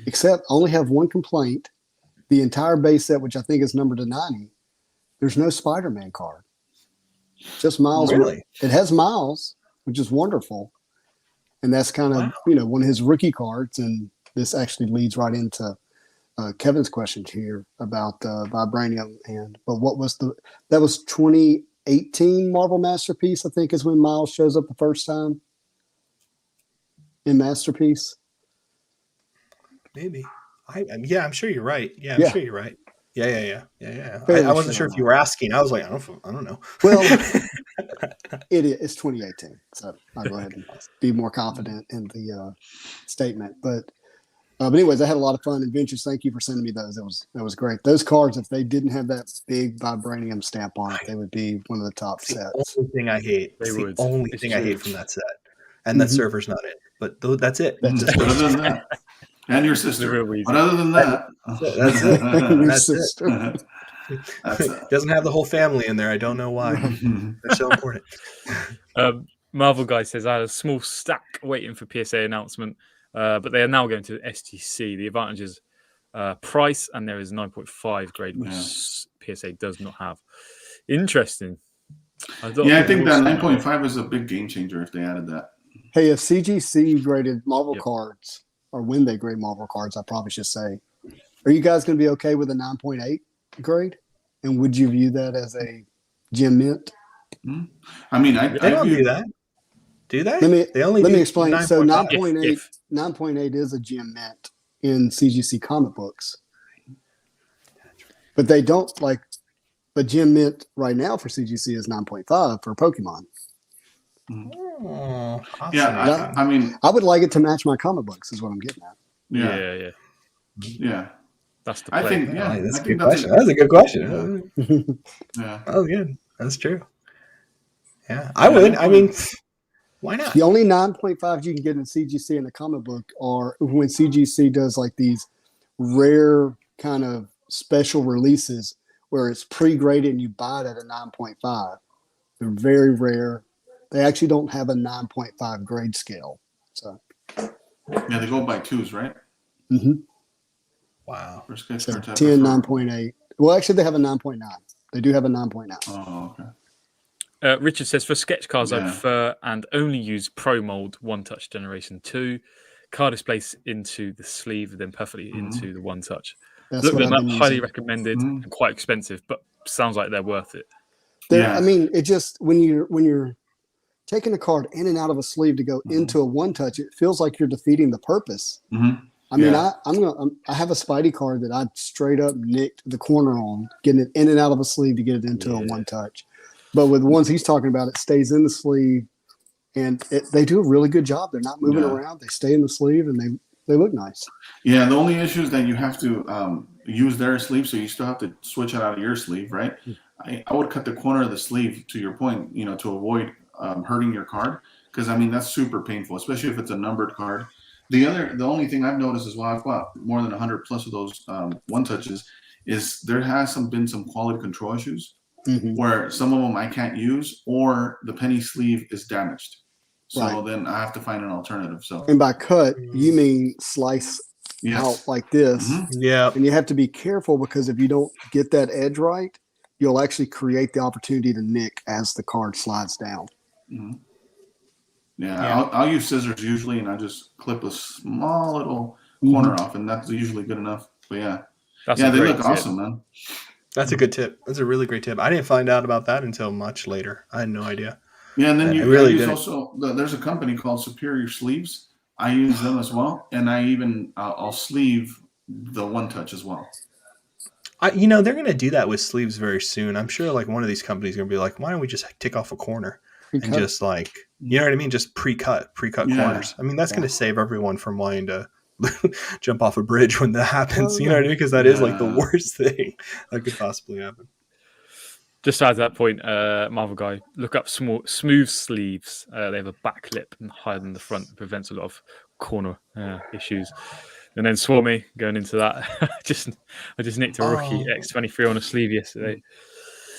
Except, I only have one complaint: the entire base set, which I think is numbered to 90, there's no Spider-Man card. Just Miles. Really? It has Miles, which is wonderful, and that's kind of one of his rookie cards, and this actually leads right into Kevin's question here about vibranium. But what was that was 2018 Marvel Masterpiece, I think, is when Miles shows up the first time in Masterpiece. Maybe. I'm sure you're right. Yeah, I'm Yeah. sure you're right. Yeah. Fairly I wasn't sure sure if you were asking. I was like, I don't know. Well, it's 2018, so I'll go ahead and be more confident in the statement. But anyways, I had a lot of fun. Adventures, thank you for sending me those. That was great. Those cards, if they didn't have that big vibranium stamp on it, they would be one of the top sets. The only thing I hate. They It's would. the only It's thing I true. hate from that set. And that Mhm. server's not it. But that's it. That's Just- But other than that, and your The sister. real reason. But other than that, That's it. Your That's it. sister. That's Doesn't have the whole family in there. I don't know why. They're so important. Marvel Guy says I had a small stack waiting for PSA announcement, but they are now going to SGC. The advantage is price, and there is 9.5 grade, which PSA does not have. Interesting. I think that we'll see. 9.5 is a big game changer if they added that. Hey, if CGC graded Marvel Yep. cards, or when they grade Marvel cards, I probably should say, are you guys going to be okay with a 9.8 grade? And would you view that as a gem mint? I mean, They don't do that. Do they? Let me explain. So 9.5. 9.8 is a gem mint in CGC comic books, but they don't like. But gem mint right now for CGC is 9.5 for Pokemon. Oh, Yeah, I mean, I would like it to match my comic books. Is what I'm getting at. yeah. That's the I play. think, that's I a good think question. That's a good question. Yeah. Oh, good. That's true. Yeah, I would. I mean, why not? The only 9.5s you can get in CGC in the comic book are when CGC does like these rare kind of special releases where it's pre-graded and you buy it at a 9.5. They're very rare. They actually don't have a 9.5 grade scale. So Yeah, they go by twos, right? mm-hmm. Wow. For sketch So cards, I 10, prefer- 9.8. Well, actually, they have a 9.9. They do have a 9.9. Oh, okay. Richard says, for sketch cards, I Yeah. prefer and only use Pro Mold One Touch Generation 2. Card is placed into the sleeve, then perfectly into the One Touch. That's Look what them I've up, been highly using. recommended Mhm. and quite expensive, but sounds like they're worth it. Yeah. I mean, it just when you're taking a card in and out of a sleeve to go into a one touch, it feels like you're defeating the purpose. Mhm. I mean, Yeah. I have a Spidey card that I straight up nicked the corner on, getting it in and out of a sleeve to get it into a one touch. But with the ones he's talking about, it stays in the sleeve, and they do a really good job. They're not moving around; they stay in the sleeve, and they look nice. Yeah, the only issue is that you have to use their sleeve, so you still have to switch it out of your sleeve, right? I would cut the corner of the sleeve, to your point, to avoid hurting your card, because I mean that's super painful, especially if it's a numbered card. The only thing I've noticed as well, I've got more than 100 plus of those one touches, is there has been some quality control issues where some of them I can't use, or the penny sleeve is damaged. So then I have to find an alternative. So And by cut, you mean slice out like this. Yeah. And you have to be careful because if you don't get that edge right, you'll actually create the opportunity to nick as the card slides down. Yeah. I'll use scissors usually, and I just clip a small little corner off, and that's usually good enough. But they look awesome, man. That's a good tip. That's a really great tip. I didn't find out about that until much later. I had no idea. Yeah, and then I you really use didn't. also there's a company called Superior Sleeves. I use them as well, and I'll sleeve the one touch as well. They're going to do that with sleeves very soon. I'm sure like one of these companies is going to be like, why don't we just take off a corner and just like, you know what I mean? Just pre-cut corners. I mean, that's going to save everyone from wanting to jump off a bridge when that happens. You know what I mean? Because that is like the worst thing that could possibly happen. Just to add to that point, Marvel Guy, look up smooth sleeves. They have a back clip and higher than the front. It prevents a lot of corner issues. And then Swarmy, going into that, I just nicked a rookie X23 on a sleeve yesterday.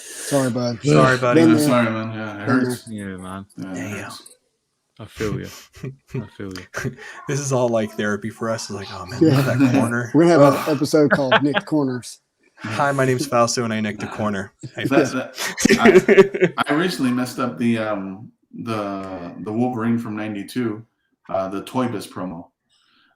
Sorry, bud. Sorry, buddy. Sorry, man. Yeah, it hurts. Yeah, man. Yeah. I feel you. This is all like therapy for us. It's like, oh man, that corner. We're gonna have an episode called Nicked Corners. Hi, my name's Fausto, and I nicked a corner. Hey, I recently messed up the Wolverine from '92, the Toy Biz promo.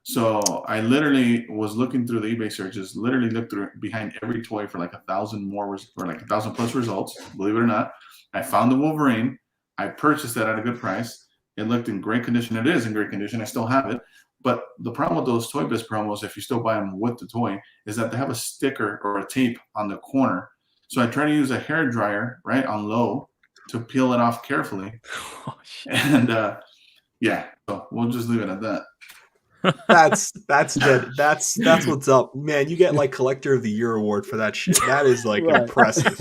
So I literally was looking through the eBay searches, literally looked through behind every toy for like 1,000 more or like 1,000 plus results. Believe it or not, I found the Wolverine. I purchased that at a good price. It looked in great condition. It is in great condition. I still have it. But the problem with those Toy Biz promos, if you still buy them with the toy, is that they have a sticker or a tape on the corner. So I try to use a hair dryer right on low to peel it off carefully. Oh, shit. And yeah, so we'll just leave it at that. That's good. That's what's up, man. You get like Collector of the Year award for that shit. That is like Right. impressive.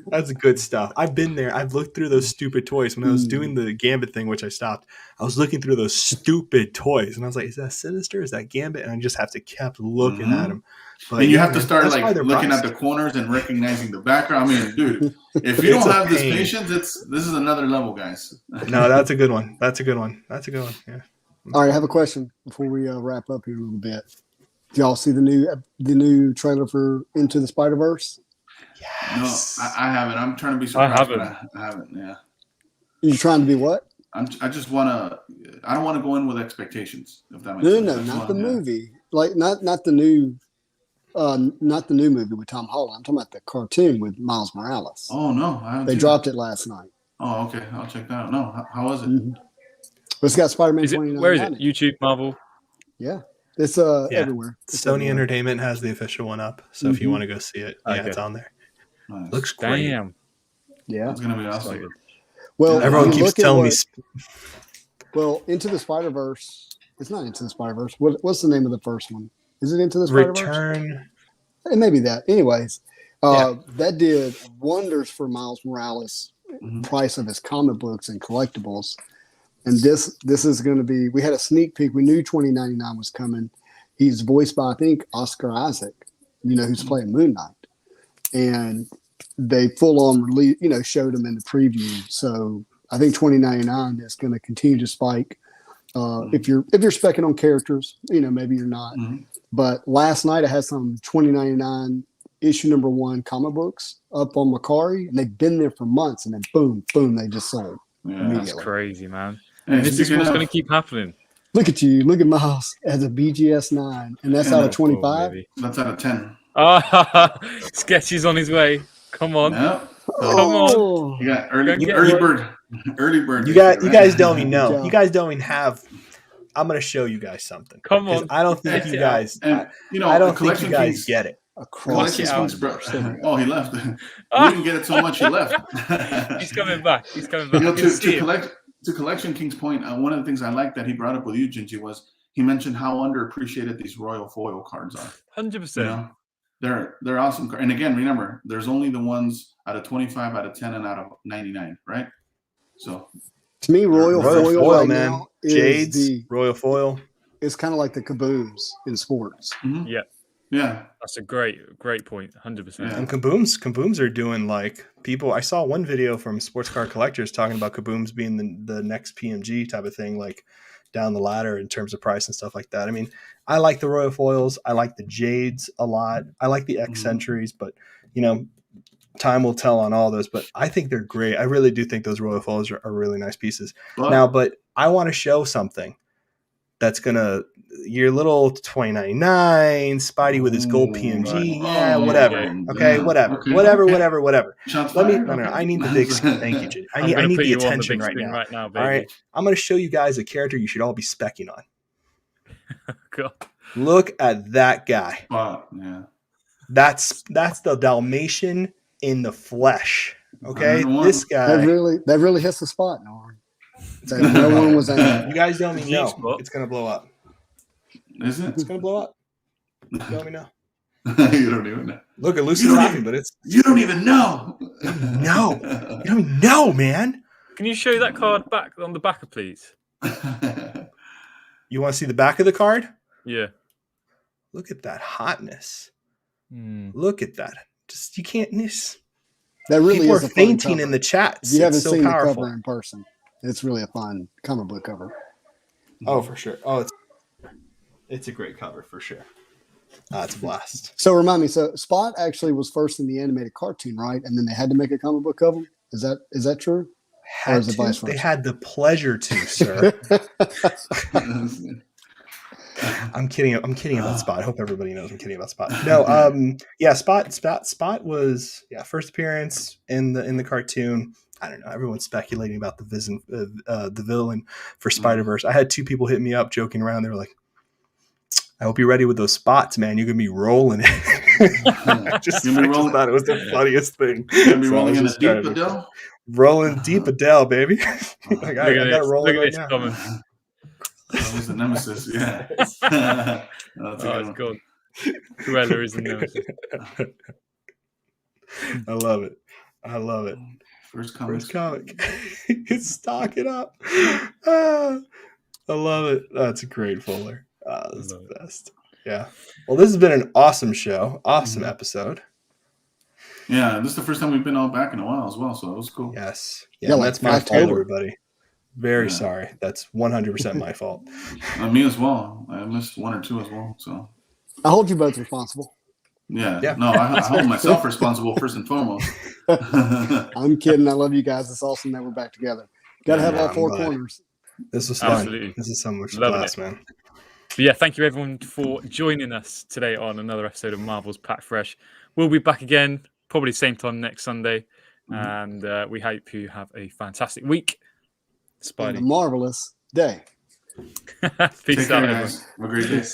That's good stuff. I've been there. I've looked through those stupid toys when I was doing the Gambit thing, which I stopped. I was looking through those stupid toys, and I was like, "Is that Sinister? Is that Gambit?" And I just have to keep looking at them. But And you yeah, have to man, start that's like why they're looking at priced. the corners and recognizing the background. I mean, dude, if you It's don't a have this pain. patience, this is another level, guys. No, that's a good one. That's a good one. That's a good one. Yeah. All right, I have a question before we wrap up here a little bit. Did y'all see the new trailer for Into the Spider-Verse? Yes. No, I haven't. I'm trying to be surprised, haven't. but I haven't. Yeah, You trying to be what? I just want to. I don't want to go in with expectations. If that makes No, sense. no, I just not the wanna- yeah. movie. Like not the new movie with Tom Holland. I'm talking about the cartoon with Miles Morales. Oh no, I haven't. They seen dropped it. it last night. Oh, okay. I'll check that out. No, how was it? Mhm. It's got Spider-Man Is it, 2099. where is it? in it. YouTube, Marvel? Yeah, it's Yeah. everywhere. It's Sony everywhere. Entertainment has the official one up, so if you Mhm. want to go see it, yeah, Okay. it's on there. Nice. Looks great. Damn. Yeah. It's gonna be That's awesome. good. Well, Everyone if you keeps look at telling me. Well, Into the Spider-Verse. It's not Into the Spider-Verse. What's the name of the first one? Is it Into the Spider-Verse? Return. It may be that. Anyways, Yeah. that did wonders for Miles Morales' Mhm. price of his comic books and collectibles. And this is going to be. We had a sneak peek. We knew 2099 was coming. He's voiced by, I think, Oscar Isaac. Who's playing Moon Knight, and they full on release. Showed him in the preview. So I think 2099 is going to continue to spike. If you're specking on characters, maybe you're not. Mhm. But last night I had some 2099 issue number 1 comic books up on Macari, and they've been there for months, and then boom, they just sold. Yeah. That's Immediately. crazy, man. Hey, This is speaking what's of- going to keep happening. Look at you. Look at Miles as a BGS 9, and that's Yeah, out of that's 25. maybe. That's out of 10. Ah, Sketchy's on his way. Come on. Yeah. Come on. You got Go early get early it. bird. Early bird. You this guys, year, you right? guys don't even know. Good job. You guys don't even have. I'm gonna show you guys something. Come 'Cause on. I don't think Get you it out. guys. And I don't think Collection you guys Kings get it. Across Collection the it out. Kings. Bro- Spider-Verse. Oh, he left. We Ah, didn't get it so much. He left. he's coming back. He's coming back. You know, I can see him. to Collection King's point, one of the things I like that he brought up with you, Gingy, was he mentioned how underappreciated these Royal Foil cards are. 100%. You know, they're awesome. And again, remember, there's only the ones out of 25, out of 10, and out of 99, right? So To me, Royal Royal Foil, foil, right man. now is Jades, Royal foil. it's kind of like the kabooms in sports. mhm. Yeah. Yeah. That's a great point. 100%. And kabooms are doing like people. I saw one video from Sports Car Collectors talking about kabooms being the next PMG type of thing, like down the ladder in terms of price and stuff like that. I mean, I like the Royal Foils. I like the Jades a lot. I like the X Centuries, but time will tell on all those. But I think they're great. I really do think those Royal Foils are really nice pieces. But I want to show something that's gonna your little 2099 Spidey with his gold PMG. Yeah, whatever. Okay, yeah. whatever. Okay, whatever. okay. Shots Let me. fired. No. Okay. I need the big. Thank you, Jay. I I'm need going to put the you on the attention big right screen now. right now, baby. All right, I'm going to show you guys a character you should all be specking on. God. Look at that guy. Yeah. That's the Dalmatian in the flesh. Okay, 101. this guy. That really hits the spot, Norm. So no one was You guys don't even Deep know spot. it's going to blow up. Is it? It's going to blow up. You don't even know. You don't even know. Look at Lucy's You don't laughing, even- but it's You don't even know. No. you don't even know, man. Can you show that card back on the backer, please? You want to see the back of the card? Yeah. Look at that hotness. Hmm. Look at that. Just you can't miss. That really People is are a fun fainting cover. in the chats. If you haven't It's so seen the powerful. cover in person, it's really a fun comic book cover. Oh, for sure. Oh, it's a great cover for sure. It's a blast. So remind me, so Spot actually was first in the animated cartoon, right? And then they had to make a comic book cover. Is that true? Had is it to. vice They versa? had the pleasure to, sir. I'm kidding. I'm kidding about Spot. I hope everybody knows I'm kidding about Spot. No, yeah, Spot was first appearance in the cartoon. I don't know. Everyone's speculating about the villain for Spider-Verse. I had 2 people hit me up joking around. They were like, I hope you're ready with those spots, man. You're gonna be rolling it. I just thought it was the funniest thing. You're gonna be rolling in a deep Adele? Rolling deep Adele, baby. Like, I got it rolling right now. Oh, he's the nemesis, yeah. That's it's good. Cruella is the nemesis. I love it. I love it. First comic. It's stocking up. I love it. That's a great Fuller. That's the best. Yeah. Well, this has been an awesome show. Awesome episode. Yeah, this is the first time we've been all back in a while as well, so it was cool. Yes. Yeah, that's my fault, everybody. Very sorry. That's 100% my fault. Me as well. I missed 1 or 2 as well. So I hold you both responsible. Yeah. No, I hold myself responsible first and foremost. I'm kidding. I love you guys. It's awesome that we're back together. Got to have all 4 corners. This was fun. This is so much class, man. But yeah, thank you everyone for joining us today on another episode of Marvel's Pack Fresh. We'll be back again, probably same time next Sunday. And we hope you have a fantastic week. And a marvelous day. Peace out, everyone. Have a great day.